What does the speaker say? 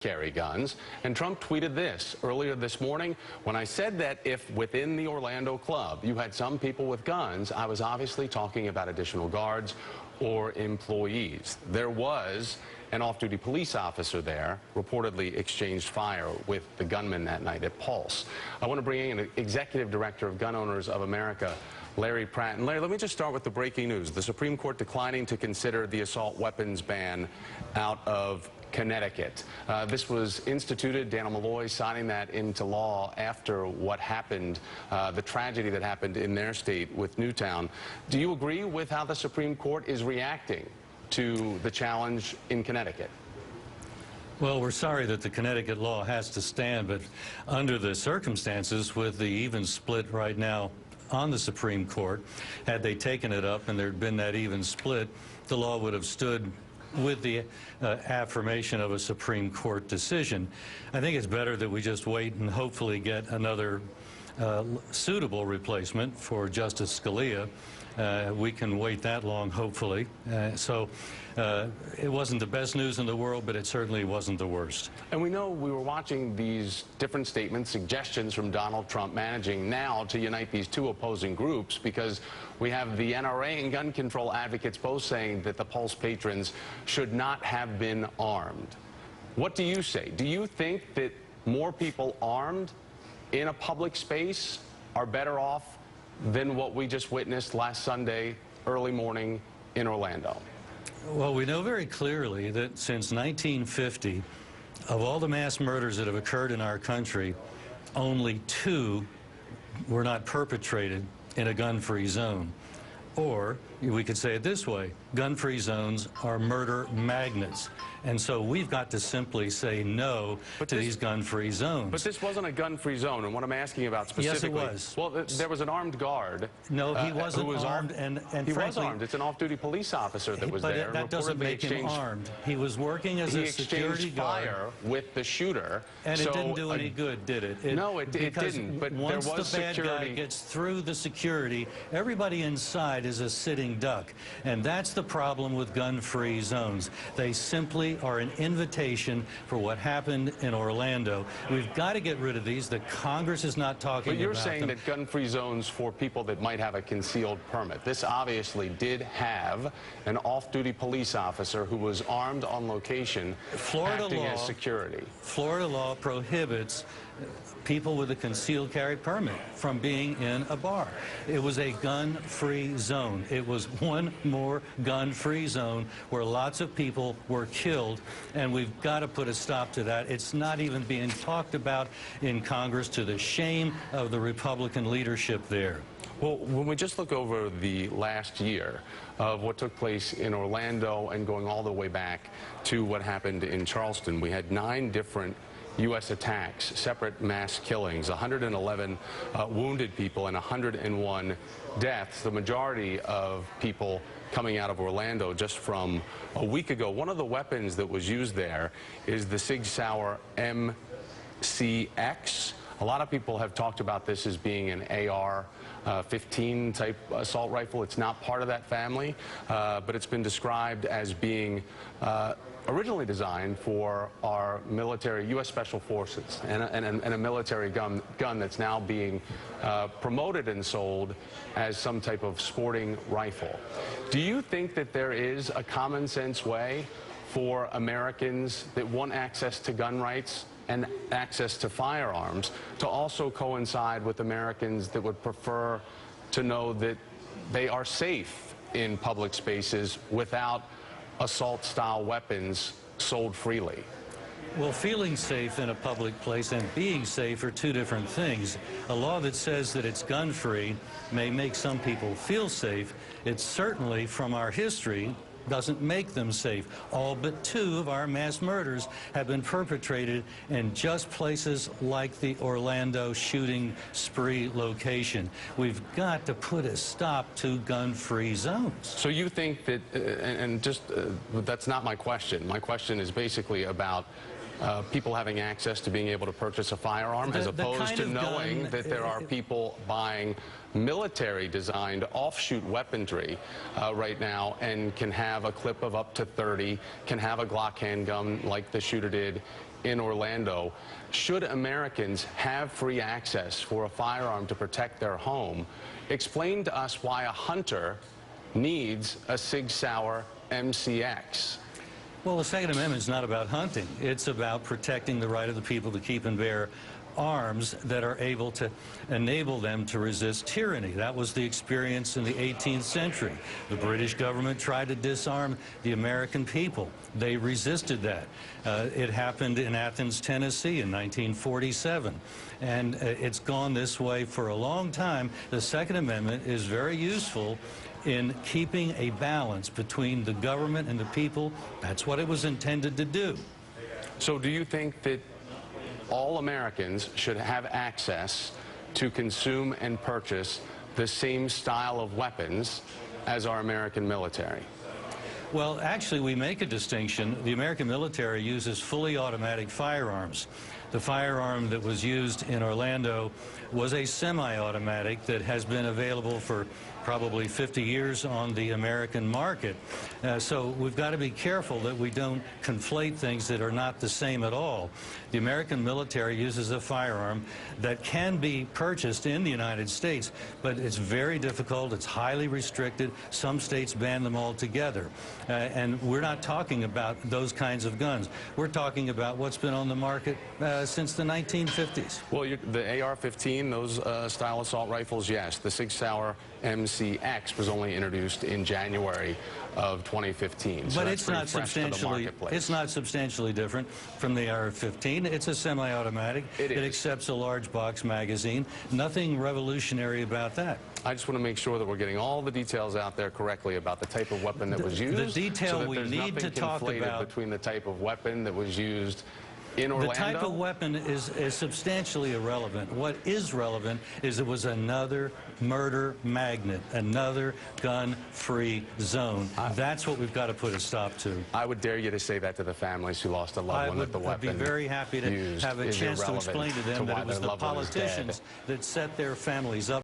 carry guns. And Trump tweeted this earlier this morning: when I said that if within the Orlando club you had some people with guns, I was obviously talking about additional guards or employees. There was an off-duty police officer there, reportedly exchanged fire with the gunman that night at Pulse. I want to bring in Executive Director of Gun Owners of America, Larry Pratt. And Larry, let me just start with the breaking news. The Supreme Court declining to consider the assault weapons ban out of Connecticut. This was instituted, Daniel Malloy signing that into law after what happened, the tragedy that happened in their state with Newtown. Do you agree with how the Supreme Court is reacting to the challenge in Connecticut? Well, we're sorry that the Connecticut law has to stand, but under the circumstances, with the even split right now on the Supreme Court, had they taken it up and there'd been that even split, the law would have stood with the affirmation of a Supreme Court decision. I think it's better that we just wait and hopefully get another suitable replacement for Justice Scalia. We can wait that long, hopefully. It wasn't the best news in the world, but it certainly wasn't the worst. And we know we were watching these different statements, suggestions from Donald Trump managing now to unite these two opposing groups, because we have the NRA and gun control advocates both saying that the Pulse patrons should not have been armed. What do you say? Do you think that more people armed in a public space are better off than what we just witnessed last Sunday, early morning in Orlando? Well, we know very clearly that since 1950, of all the mass murders that have occurred in our country, only 2 were not perpetrated in a gun-free zone. Or we could say it this way: gun-free zones are murder magnets. And so we've got to simply say no to these gun-free zones. But this wasn't a gun-free zone, and what I'm asking about specifically... Yes, it was. Well, there was an armed guard. No, he wasn't armed, and he was armed. It's an off-duty police officer that was there. But that doesn't make him armed. He was working as a security guard. He exchanged fire with the shooter. And it didn't do any good, did it? No, it didn't. But once there was the bad guy gets through the security, everybody inside is a sitting duck. And that's the problem with gun-free zones. They simply are an invitation for what happened in Orlando. We've got to get rid of these. The Congress is not talking about them. But you're saying that gun-free zones for people that might have a concealed permit. This obviously did have an off-duty police officer who was armed on location, acting as security. Florida law prohibits people with a concealed carry permit from being in a bar. It was a gun-free zone. It was one more gun-free zone where lots of people were killed, and we've got to put a stop to that. It's not even being talked about in Congress, to the shame of the Republican leadership there. Well, when we just look over the last year of what took place in Orlando and going all the way back to what happened in Charleston, we had 9 different U.S. attacks, separate mass killings, 111 wounded people, and 101 deaths, the majority of people coming out of Orlando just from a week ago. One of the weapons that was used there is the Sig Sauer MCX. A lot of people have talked about this as being an AR-15 type assault rifle. It's not part of that family, but it's been described as being originally designed for our military, U.S. Special Forces, and a military gun that's now being promoted and sold as some type of sporting rifle. Do you think that there is a common sense way for Americans that want access to gun rights and access to firearms to also coincide with Americans that would prefer to know that they are safe in public spaces without assault-style weapons sold freely? Well, feeling safe in a public place and being safe are 2 different things. A law that says that it's gun-free may make some people feel safe. It certainly, from our history, doesn't make them safe. All but 2 of our mass murders have been perpetrated in just places like the Orlando shooting spree location. We've got to put a stop to gun-free zones. So you think that, that's not my question. My question is basically about people having access to being able to purchase a firearm, as opposed to knowing that there are people buying military-designed offshoot weaponry right now and can have a clip of up to 30, can have a Glock handgun like the shooter did in Orlando. Should Americans have free access for a firearm to protect their home? Explain to us why a hunter needs a Sig Sauer MCX. Well, the Second Amendment is not about hunting. It's about protecting the right of the people to keep and bear arms that are able to enable them to resist tyranny. That was the experience in the 18th century. The British government tried to disarm the American people. They resisted that. It happened in Athens, Tennessee in 1947. And it's gone this way for a long time. The Second Amendment is very useful in keeping a balance between the government and the people. That's what it was intended to do. So do you think that all Americans should have access to consume and purchase the same style of weapons as our American military? Well, actually, we make a distinction. The American military uses fully automatic firearms. The firearm that was used in Orlando was a semi-automatic that has been available for probably 50 years on the American market. So we've got to be careful that we don't conflate things that are not the same at all. The American military uses a firearm that can be purchased in the United States, but it's very difficult. It's highly restricted. Some states ban them altogether. And we're not talking about those kinds of guns. We're talking about what's been on the market since the 1950s. Well, the AR-15, those style assault rifles, yes. The Sig Sauer MCX was only introduced in January of 2015. So but it's not substantially different from the AR-15. It's a semi-automatic. It accepts a large box magazine. Nothing revolutionary about that. I just want to make sure that we're getting all the details out there correctly about the type of weapon that was used. The detail so that we need to talk about between the type of weapon that was used in Orlando. The type of weapon is substantially irrelevant. What is relevant is it was another murder magnet, another gun-free zone. That's what we've got to put a stop to. I would dare you to say that to the families who lost a loved one with the weapon. I'd be very happy to have a chance to explain to them that it was the politicians that set their families up